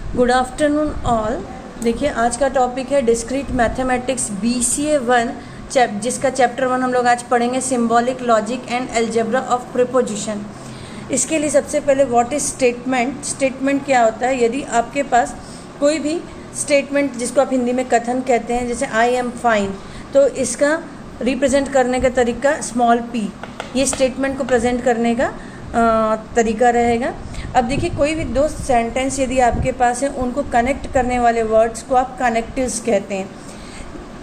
Good afternoon all. देखिए आज का टॉपिक है डिस्क्रीट मैथमेटिक्स BCA 1 जिसका चैप्टर 1 हम लोग आज पढ़ेंगे symbolic logic and algebra of preposition. इसके लिए सबसे पहले व्हाट इज स्टेटमेंट। स्टेटमेंट क्या होता है? यदि आपके पास कोई भी स्टेटमेंट जिसको आप हिंदी में कथन कहते हैं, जैसे आई एम फाइन, तो इसका रिप्रेजेंट करने का तरीका स्मॉल p, ये स्टेटमेंट को प्रेजेंट करने का तरीका रहेगा। अब देखिए कोई भी दो सेंटेंस यदि आपके पास है, उनको कनेक्ट करने वाले वर्ड्स को आप कनेक्टिव्स कहते हैं।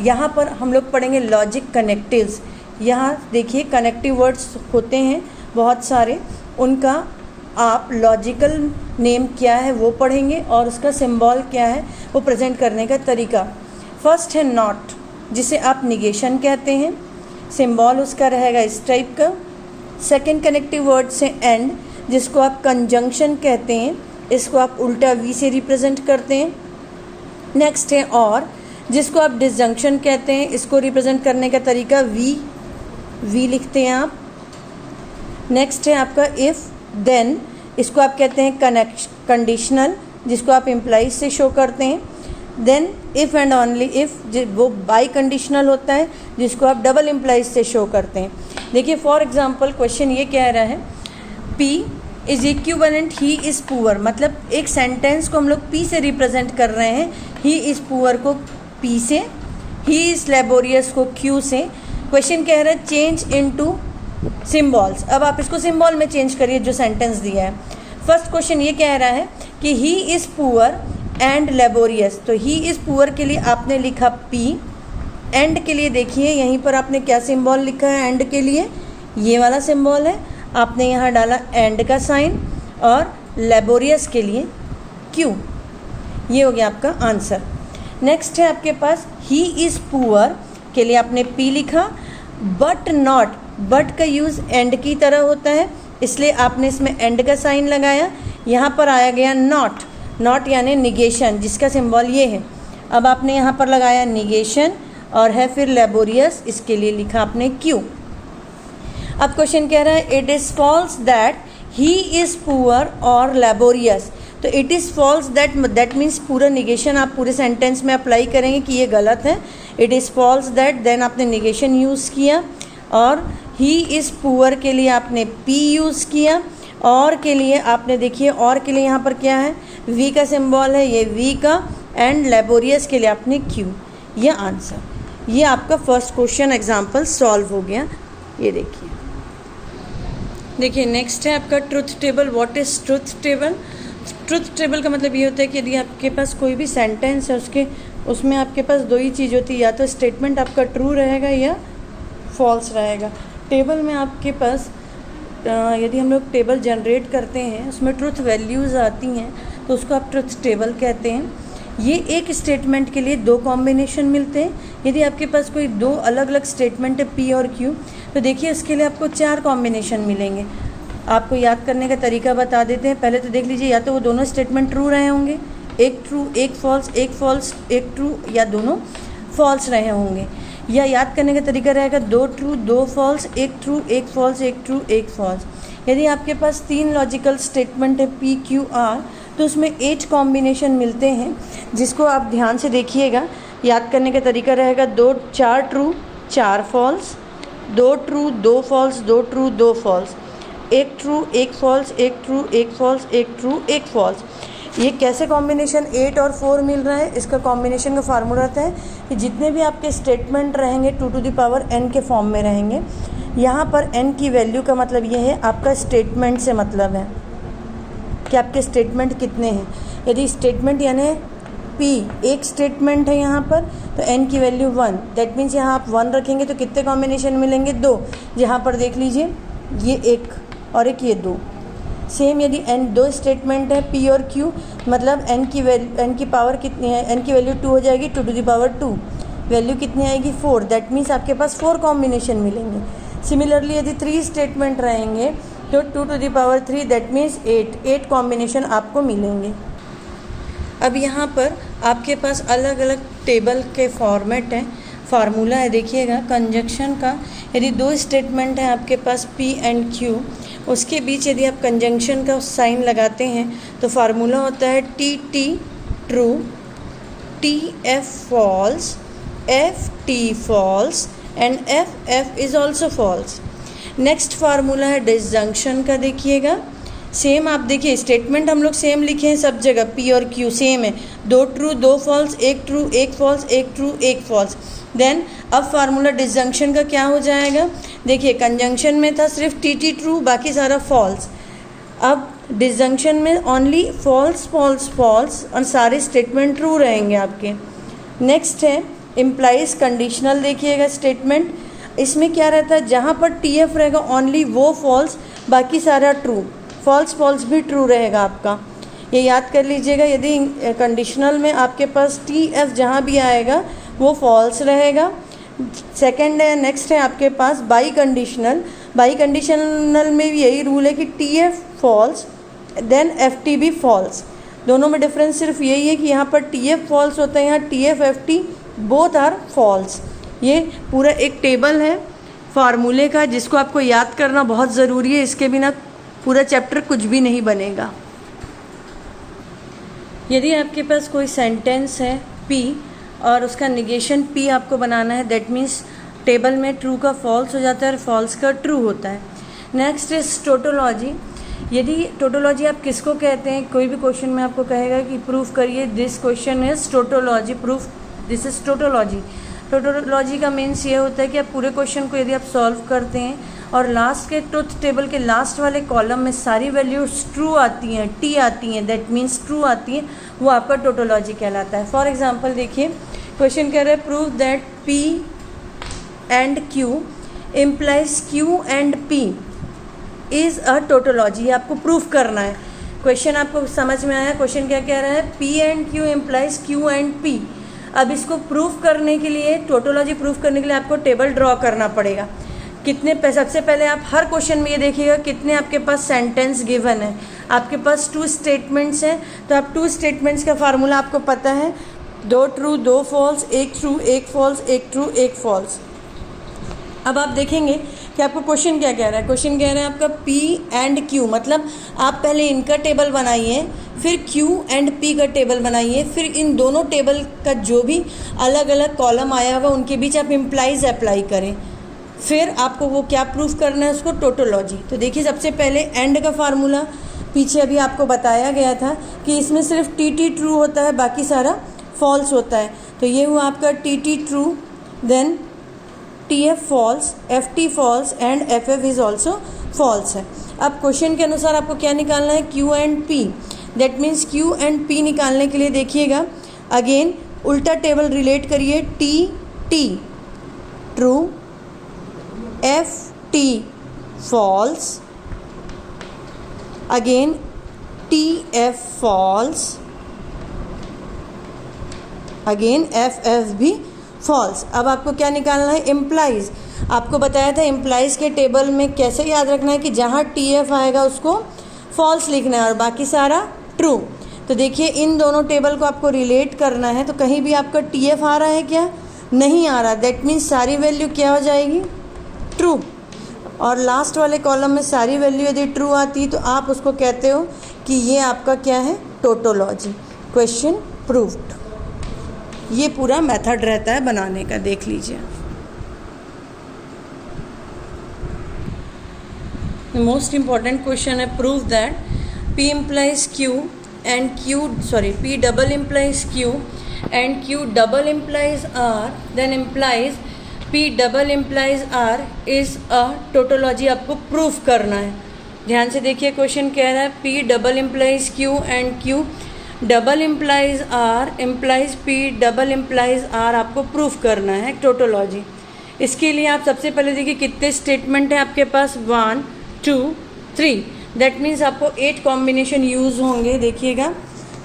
यहाँ पर हम लोग पढ़ेंगे लॉजिक कनेक्टिव्स। यहाँ देखिए कनेक्टिव वर्ड्स होते हैं बहुत सारे, उनका आप लॉजिकल नेम क्या है वो पढ़ेंगे और उसका सिंबल क्या है वो प्रेजेंट करने का तरीका। फर्स्ट है नॉट, जिसे आप निगेशन कहते हैं, सिंबल उसका रहेगा इस टाइप का। सेकेंड कनेक्टिव वर्ड से एंड, जिसको आप कंजंक्शन कहते हैं, इसको आप उल्टा वी से रिप्रेजेंट करते हैं। नेक्स्ट है और, जिसको आप डिसजंक्शन कहते हैं, इसको रिप्रेजेंट करने का तरीका वी लिखते हैं आप। नेक्स्ट है आपका इफ़ देन, इसको आप कहते हैं कंडीशनल, जिसको आप इम्प्लाइज से शो करते हैं। Then if and only if, वो बाई कंडीशनल होता है, जिसको आप डबल इम्प्लाइज से शो करते हैं। देखिए फॉर एग्जांपल क्वेश्चन ये कह रहा है P is equivalent he is poor, मतलब एक सेंटेंस को हम लोग P से रिप्रेजेंट कर रहे हैं, ही इज़ पुअर को P से, ही इज़ लेबोरियस को Q से। क्वेश्चन कह रहा है चेंज इनटू सिम्बॉल्स। अब आप इसको सिम्बॉल में चेंज करिए जो सेंटेंस दिया है। फर्स्ट क्वेश्चन ये कह रहा है कि ही इज़ पुअर एंड लेबोरियस, तो ही इज़ पुअर के लिए आपने लिखा P। एंड के लिए देखिए यहीं पर आपने क्या सिंबल लिखा है, एंड के लिए ये वाला सिंबल है, आपने यहाँ डाला एंड का साइन, और लेबोरियस के लिए Q। ये हो गया आपका आंसर। नेक्स्ट है आपके पास ही इज़ पुअर के लिए आपने P लिखा, बट नॉट, बट का यूज़ एंड की तरह होता है, इसलिए आपने इसमें एंड का साइन लगाया। यहाँ पर आया गया नॉट, नॉट यानी निगेशन, जिसका सिंबल ये है। अब आपने यहाँ पर लगाया निगेशन और है फिर लेबोरियस, इसके लिए लिखा आपने Q। अब क्वेश्चन कह रहा है it is false that he is poor और लेबोरियस, तो it is false that means पूरा निगेशन आप पूरे सेंटेंस में अप्लाई करेंगे कि ये गलत है। It is false that, then आपने निगेशन यूज़ किया, और ही इज़ पुअर के लिए आपने P यूज़ किया, और के लिए आपने देखिए और के लिए यहाँ पर क्या है, V का सिंबल है, ये V का, एंड लेबोरियस के लिए आपने Q। ये आंसर, ये आपका फर्स्ट क्वेश्चन एग्जाम्पल सॉल्व हो गया। ये देखिए नेक्स्ट है आपका truth table. What is truth table? Truth table का मतलब ये होता है कि यदि आपके पास कोई भी सेंटेंस है, उसमें आपके पास दो ही चीज़ होती है, या तो स्टेटमेंट आपका ट्रू रहेगा या फॉल्स रहेगा। टेबल में आपके पास यदि हम लोग टेबल जनरेट करते हैं, उसमें ट्रुथ वैल्यूज़ आती हैं, तो उसको आप ट्रुथ टेबल कहते हैं। ये एक स्टेटमेंट के लिए दो कॉम्बिनेशन मिलते हैं। यदि आपके पास कोई दो अलग अलग स्टेटमेंट है P और Q, तो देखिए इसके लिए आपको 4 कॉम्बिनेशन मिलेंगे। आपको याद करने का तरीका बता देते हैं। पहले तो देख लीजिए, या तो वो दोनों स्टेटमेंट ट्रू रहे होंगे, एक ट्रू एक फॉल्स, एक फॉल्स एक ट्रू, या दोनों फॉल्स रहे होंगे। या याद करने का तरीका रहेगा 2 ट्रू 2 फॉल्स, एक ट्रू एक फॉल्स, एक ट्रू एक फॉल्स। यदि आपके पास 3 लॉजिकल स्टेटमेंट है P Q R, तो उसमें 8 कॉम्बिनेशन मिलते हैं, जिसको आप ध्यान से देखिएगा। याद करने का तरीका रहेगा 4 true 4 false, 2 true 2 false, 2 true 2 false, एक ट्रू एक फॉल्स, एक ट्रू एक फॉल्स, एक ट्रू एक फॉल्स। ये कैसे कॉम्बिनेशन 8 और 4 मिल रहा है? इसका कॉम्बिनेशन का फार्मूला रहता है कि जितने भी आपके स्टेटमेंट रहेंगे 2 टू द पावर n के फॉर्म में रहेंगे। यहाँ पर n की वैल्यू का मतलब ये है, आपका स्टेटमेंट से मतलब है कि आपके स्टेटमेंट कितने हैं। यदि स्टेटमेंट यानी P एक स्टेटमेंट है यहाँ पर, तो n की वैल्यू 1, दैट मीन्स यहाँ आप 1 रखेंगे तो कितने कॉम्बिनेशन मिलेंगे? 2। यहाँ पर देख लीजिए ये एक और एक ये 2। सेम यदि n 2 स्टेटमेंट है P और Q, मतलब n की पावर कितनी है, n की वैल्यू 2 हो जाएगी, 2 टू द पावर 2, वैल्यू कितनी आएगी 4, दैट मीन्स आपके पास 4 कॉम्बिनेशन मिलेंगे। सिमिलरली यदि 3 स्टेटमेंट रहेंगे तो 2 to the power 3, that means 8 combination आपको मिलेंगे। अब यहाँ पर आपके पास अलग अलग टेबल के फॉर्मेट हैं, फार्मूला है। देखिएगा कंजंक्शन का, यदि 2 स्टेटमेंट है आपके पास P एंड Q, उसके बीच यदि आप कंजंक्शन का साइन लगाते हैं तो फार्मूला होता है T T true, TF false, FT false and FF is also false. Next formula है डिसजंक्शन का, देखिएगा सेम आप देखिए स्टेटमेंट हम लोग सेम लिखे हैं सब जगह, P और Q सेम है, 2 true 2 false, 1 true 1 false, 1 true 1 false. Then अब फार्मूला डिसजंक्शन का क्या हो जाएगा, देखिए कंजंक्शन में था सिर्फ TT ट्रू बाकी सारा फॉल्स, अब डिसजंक्शन में ओनली फॉल्स फॉल्स फॉल्स और सारे स्टेटमेंट ट्रू रहेंगे आपके। नेक्स्ट है इम्प्लाइज कंडीशनल, देखिएगा स्टेटमेंट, इसमें क्या रहता है जहाँ पर TF रहेगा ओनली वो फॉल्स बाकी सारा ट्रू, फॉल्स फॉल्स भी ट्रू रहेगा आपका, ये याद कर लीजिएगा। यदि कंडीशनल में आपके पास TF जहाँ भी आएगा वो फॉल्स रहेगा। सेकंड है, नेक्स्ट है आपके पास बाई कंडीशनल, बाई कंडीशनल में भी यही रूल है कि TF फॉल्स देन FT भी फॉल्स, दोनों में डिफरेंस सिर्फ यही है कि यहाँ पर TF फॉल्स होता है, यहाँ TF FT both are false. ये पूरा एक टेबल है फार्मूले का जिसको आपको याद करना बहुत ज़रूरी है, इसके बिना पूरा चैप्टर कुछ भी नहीं बनेगा। यदि आपके पास कोई सेंटेंस है P और उसका निगेशन P आपको बनाना है, दैट मीन्स टेबल में ट्रू का फॉल्स हो जाता है और फॉल्स का ट्रू होता है। Next is tautology. यदि टोटोलॉजी आप किसको कहते हैं, कोई भी क्वेश्चन में आपको कहेगा कि प्रूफ करिए this question is tautology, proof this is tautology. Tautology का मीन्स ये होता है कि आप पूरे क्वेश्चन को यदि आप सॉल्व करते हैं और लास्ट के ट्रुथ टेबल के लास्ट वाले कॉलम में सारी वैल्यूज ट्रू आती हैं, T आती हैं, दैट मीन्स ट्रू आती हैं, वो आपका टोटोलॉजी कहलाता है। फॉर एग्जांपल देखिए क्वेश्चन कह रहा है prove that P and Q implies Q and P is a tautology, आपको प्रूफ करना है। क्वेश्चन आपको समझ में आया, क्वेश्चन क्या कह रहा है, P and Q implies Q and P। अब इसको प्रूफ करने के लिए, टोटोलॉजी प्रूफ करने के लिए आपको टेबल ड्रॉ करना पड़ेगा। कितने सबसे पहले आप हर क्वेश्चन में ये देखिएगा कितने आपके पास सेंटेंस गिवन है, आपके पास 2 स्टेटमेंट्स हैं, तो आप 2 स्टेटमेंट्स का फार्मूला आपको पता है, 2 true 2 false, 1 true 1 false, 1 true 1 false. अब आप देखेंगे कि आपको क्वेश्चन क्या कह रहा है, क्वेश्चन कह रहा है आपका P एंड Q, मतलब आप पहले इनका टेबल बनाइए, फिर Q एंड P का टेबल बनाइए, फिर इन दोनों टेबल का जो भी अलग अलग कॉलम आया होगा उनके बीच आप इम्प्लाइज अप्लाई करें, फिर आपको वो क्या प्रूफ करना है, उसको टोटोलॉजी। तो देखिए सबसे पहले एंड का फार्मूला पीछे अभी आपको बताया गया था कि इसमें सिर्फ TT ट्रू होता है बाकी सारा फॉल्स होता है, तो ये हुआ आपका TT true, then TF false, FT false and FF is also false है। अब क्वेश्चन के अनुसार आपको क्या निकालना है, Q and P, that means Q and P निकालने के लिए देखिएगा अगेन उल्टा टेबल रिलेट करिए, TT true, FT false, again TF false, again FF भी false। अब आपको क्या निकालना है, इम्प्लाइज। आपको बताया था इम्प्लाइज के टेबल में कैसे याद रखना है कि जहाँ TF आएगा उसको फॉल्स लिखना है और बाकी सारा ट्रू। तो देखिए इन दोनों टेबल को आपको रिलेट करना है, तो कहीं भी आपका TF आ रहा है क्या, नहीं आ रहा, दैट मीन्स सारी वैल्यू क्या हो जाएगी, ट्रू। और लास्ट वाले कॉलम में सारी वैल्यू यदि ट्रू आती है तो आप उसको कहते हो कि ये आपका क्या है, टोटोलॉजी। Question proved. ये पूरा मेथड रहता है बनाने का, देख लीजिए। मोस्ट इम्पॉर्टेंट क्वेश्चन है prove that P implies Q and P double implies Q and Q double implies R, then implies P double implies R is a tautology आपको प्रूफ करना है। ध्यान से देखिए क्वेश्चन कह रहा है P double implies Q and Q double implies R implies P double implies R आपको प्रूफ करना है टोटोलॉजी। इसके लिए आप सबसे पहले देखिए कितने स्टेटमेंट हैं आपके पास, 1 2 3, दैट मीन्स आपको 8 कॉम्बिनेशन यूज़ होंगे। देखिएगा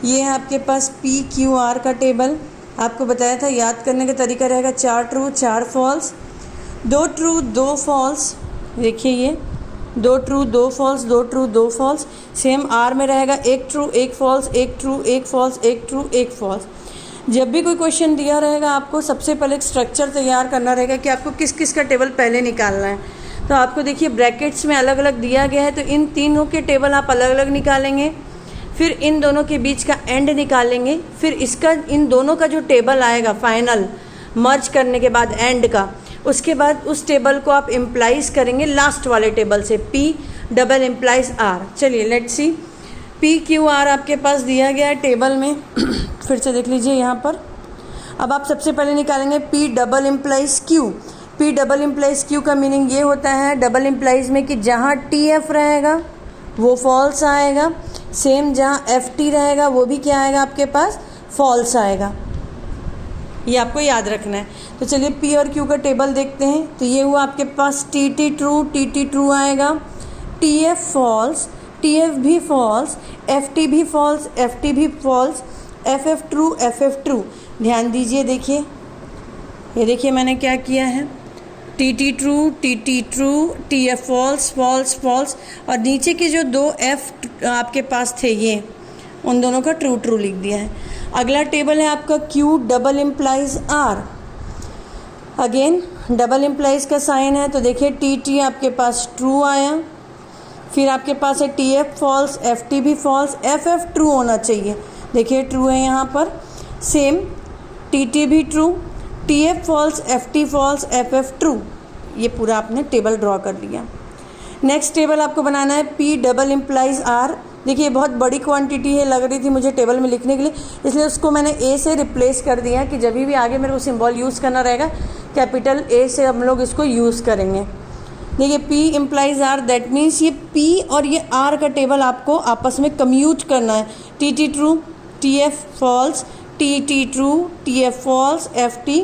ये है आपके पास PQR का टेबल, आपको बताया था याद करने का तरीका रहेगा 4 ट्रू 4 फॉल्स, 2 ट्रू 2 फॉल्स। देखिए ये 2 true 2 false, 2 true 2 false. Same R में रहेगा 1 true 1 false, 1 true 1 false, 1 true 1 false. जब भी कोई क्वेश्चन दिया रहेगा आपको सबसे पहले एक स्ट्रक्चर तैयार करना रहेगा कि आपको किस किस का टेबल पहले निकालना है। तो आपको देखिए ब्रैकेट्स में अलग अलग दिया गया है, तो इन तीनों के टेबल आप अलग अलग निकालेंगे। फिर इन दोनों के बीच का एंड निकालेंगे, फिर इसका इन दोनों का जो टेबल आएगा फाइनल मर्ज करने के बाद एंड का, उसके बाद उस टेबल को आप इम्प्लाइज करेंगे लास्ट वाले टेबल से, P डबल इम्प्लाइज R। चलिए लेट्स सी, PQR आपके पास दिया गया है टेबल में फिर से देख लीजिए यहाँ पर। अब आप सबसे पहले निकालेंगे P double implies Q। P double implies Q का मीनिंग ये होता है डबल इम्प्लाइज में कि जहाँ TF रहेगा वो फॉल्स आएगा, सेम जहाँ FT रहेगा वो भी क्या आएगा आपके पास, फॉल्स आएगा। ये आपको याद रखना है। तो चलिए P और Q का टेबल देखते हैं। तो ये हुआ आपके पास TT ट्रू आएगा, TF फॉल्स, TF भी फॉल्स, FT भी फॉल्स, FT भी फॉल्स, FF ट्रू। ध्यान दीजिए, देखिए ये देखिए मैंने क्या किया है, TT ट्रू, TF फॉल्स और नीचे के जो दो F आपके पास थे ये उन दोनों का ट्रू लिख दिया है। अगला टेबल है आपका Q double implies R। Again double implies का साइन है, तो देखिए TT आपके पास ट्रू आया, फिर आपके पास है TF फॉल्स, FT भी फॉल्स, FF ट्रू होना चाहिए, देखिए ट्रू है यहाँ पर। सेम TT भी true, TF false, FT false, FF true. ये पूरा आपने टेबल ड्रॉ कर लिया। नेक्स्ट टेबल आपको बनाना है P डबल इम्प्लाइज R। देखिए बहुत बड़ी क्वांटिटी है, लग रही थी मुझे टेबल में लिखने के लिए, इसलिए उसको मैंने A से रिप्लेस कर दिया कि जब भी आगे मेरे को सिंबल यूज़ करना रहेगा कैपिटल A से हम लोग इसको यूज़ करेंगे। देखिए P implies R, that means ये P और ये R का टेबल आपको आपस में कम्यूट करना है। TT true, TF false, TT true, TF false, FT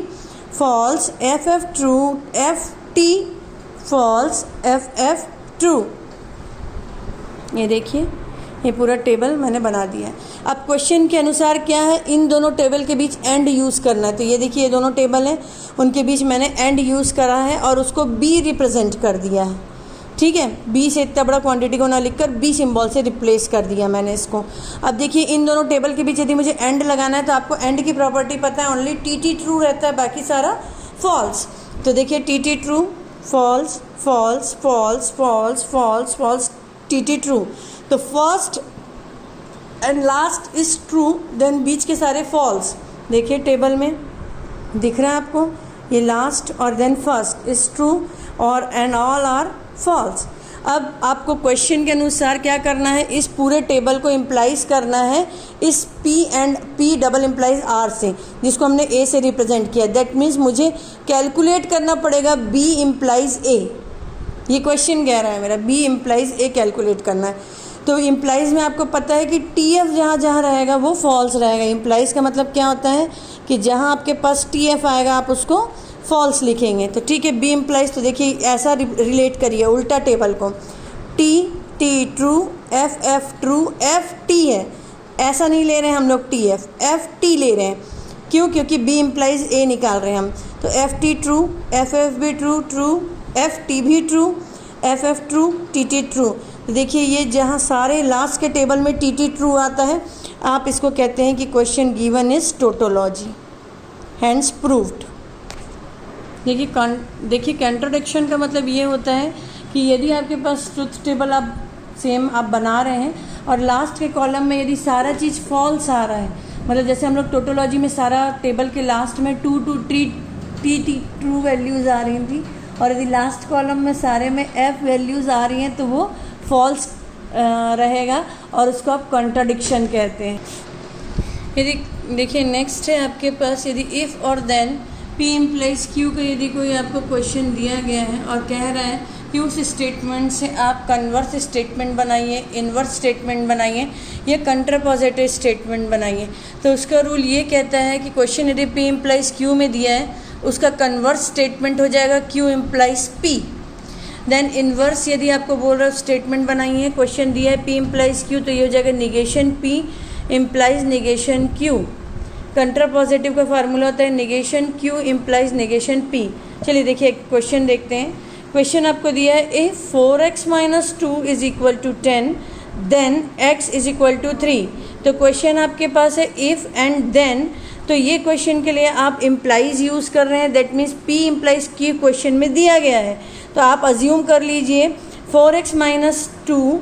false, FF true, FT false, FF true. ये देखिए ये पूरा टेबल मैंने बना दिया है। अब क्वेश्चन के अनुसार क्या है, इन दोनों टेबल के बीच एंड यूज़ करना है। तो ये देखिए ये दोनों टेबल हैं, उनके बीच मैंने एंड यूज़ करा है और उसको B रिप्रेजेंट कर दिया है। ठीक है, B से इतना बड़ा क्वांटिटी को ना लिखकर B सिंबल से रिप्लेस कर दिया मैंने इसको। अब देखिए इन दोनों टेबल के बीच यदि मुझे एंड लगाना है तो आपको एंड की प्रॉपर्टी पता है, ओनली TT ट्रू रहता है, बाकी सारा फॉल्स। तो देखिए TT true, false, false, false, false, false, false, TT true. तो first and last is true, then बीच के सारे फॉल्स। देखिए टेबल में दिख रहा है आपको, ये लास्ट और देन फर्स्ट इज ट्रू और एंड ऑल आर फॉल्स। अब आपको क्वेश्चन के अनुसार क्या करना है, इस पूरे टेबल को इम्प्लाइज करना है इस P डबल इम्प्लाइज R से, जिसको हमने A से रिप्रेजेंट किया। दैट मीन्स मुझे कैलकुलेट करना पड़ेगा B इम्प्लाइज A। ये क्वेश्चन कह रहा है मेरा B इम्प्लाइज A कैलकुलेट करना है। तो इम्प्लाइज में आपको पता है कि TF जहाँ जहाँ रहेगा वो फॉल्स रहेगा। इम्प्लाइज का मतलब क्या होता है कि जहाँ आपके पास TF आएगा आप उसको फॉल्स लिखेंगे। तो ठीक है, B इम्प्लाइज, तो देखिए ऐसा रिलेट करिए उल्टा टेबल को, T true, FF true, FT है, ऐसा नहीं ले रहे हैं हम लोग TF, FT ले रहे हैं। क्यों? क्योंकि B इम्प्लाइज A निकाल रहे हैं हम। तो FT ट्रू, FF भी ट्रू, FT भी true, FF true, TT true. तो देखिए ये जहाँ सारे लास्ट के टेबल में TT ट्रू आता है, आप इसको कहते हैं कि question given is tautology, hence proved. देखिए कंट्राडिक्शन का मतलब ये होता है कि यदि आपके पास ट्रुथ टेबल आप सेम आप बना रहे हैं और लास्ट के कॉलम में यदि सारा चीज़ फॉल्स आ रहा है, मतलब जैसे हम लोग टोटोलॉजी में सारा टेबल के लास्ट में 2 to 3 ट्रू वैल्यूज़ आ रही थी और यदि लास्ट कॉलम में सारे में F वैल्यूज़ आ रही हैं तो वो फॉल्स रहेगा और उसको आप कॉन्ट्राडिक्शन कहते हैं। यदि देखिए नेक्स्ट है आपके पास, यदि इफ़ और देन P इम्प्लाइज Q का यदि कोई आपको क्वेश्चन दिया गया है और कह रहा है कि उस स्टेटमेंट से आप कन्वर्स स्टेटमेंट बनाइए, इन्वर्स स्टेटमेंट बनाइए या कंट्रापोजिटिव स्टेटमेंट बनाइए, तो उसका रूल ये कहता है कि क्वेश्चन यदि P इम्प्लाइज Q में दिया है उसका कन्वर्स स्टेटमेंट हो जाएगा Q implies P। Then inverse यदि आपको बोल रहा है स्टेटमेंट बनाइए, क्वेश्चन दिया है P इम्प्लाइज Q, तो ये हो जाएगा negation P implies negation Q। कंट्रापोजिटिव का फार्मूला होता है negation Q implies negation P। चलिए देखिए क्वेश्चन देखते हैं। क्वेश्चन आपको दिया है if 4x - 2 is equal to 10 then x is equal to 3। तो क्वेश्चन आपके पास है इफ़ एंड देन, तो ये क्वेश्चन के लिए आप इम्प्लाइज यूज़ कर रहे हैं, that means P implies Q question में दिया गया है। तो आप अज्यूम कर लीजिए 4x - 2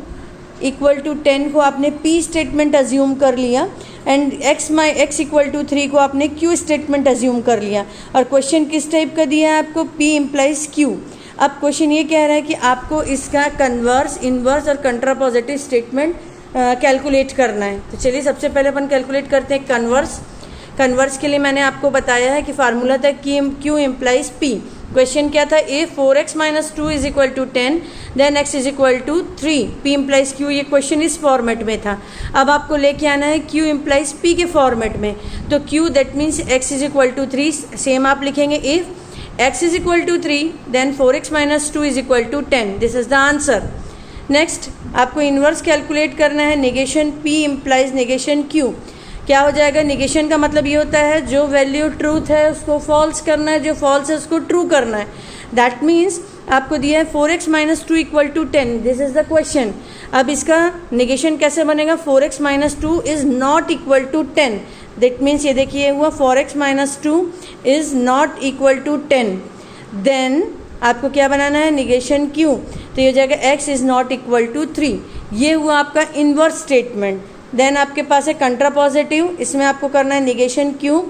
इक्वल टू 10 को आपने P स्टेटमेंट अज्यूम कर लिया एंड x इक्वल टू 3 को आपने Q स्टेटमेंट अज्यूम कर लिया। और क्वेश्चन किस टाइप का दिया है आपको? P implies Q। अब क्वेश्चन ये कह रहा है कि आपको इसका कन्वर्स, इन्वर्स और कंट्रापोजिटिव स्टेटमेंट कैलकुलेट करना है। तो चलिए सबसे पहले अपन कैलकुलेट करते हैं कन्वर्स। कन्वर्स के लिए मैंने आपको बताया है कि फार्मूला था कि Q इम्प्लाइज P। क्वेश्चन क्या था? A 4x minus 2 is equal to 10 then x is equal to 3, P implies Q। ये क्वेश्चन इस फॉर्मेट में था। अब आपको लेके आना है Q इम्प्लाइज P के फॉर्मेट में। तो Q that means x is equal to 3, same आप लिखेंगे if x is equal to 3 then 4x minus 2 is equal to 10। This is the answer. Next आपको इन्वर्स कैलकुलेट करना है। Negation P implies negation Q। क्या हो जाएगा? Negation का मतलब ये होता है जो वैल्यू ट्रूथ है उसको फॉल्स करना है, जो फॉल्स है उसको ट्रू करना है। दैट मीन्स आपको दिया है 4x minus 2 equal to 10। This is the question. अब इसका निगेशन कैसे बनेगा? 4x minus 2 is not equal to 10। That means ये देखिए हुआ 4x minus 2 is not equal to 10। Then आपको क्या बनाना है? Negation Q। तो ये हो जाएगा x is not equal to 3। ये हुआ आपका इन्वर्स स्टेटमेंट। देन आपके पास है कंट्रापोजिटिव। इसमें आपको करना है negation Q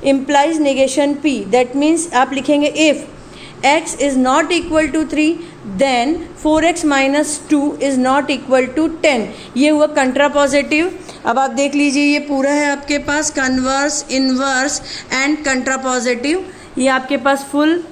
implies negation P। That means आप लिखेंगे if x is not equal to 3 then 4x minus 2 is not equal to 10। ये हुआ कंट्रापोजिटिव। अब आप देख लीजिए ये पूरा है आपके पास कन्वर्स, इन्वर्स एंड कंट्रापोजिटिव। ये आपके पास फुल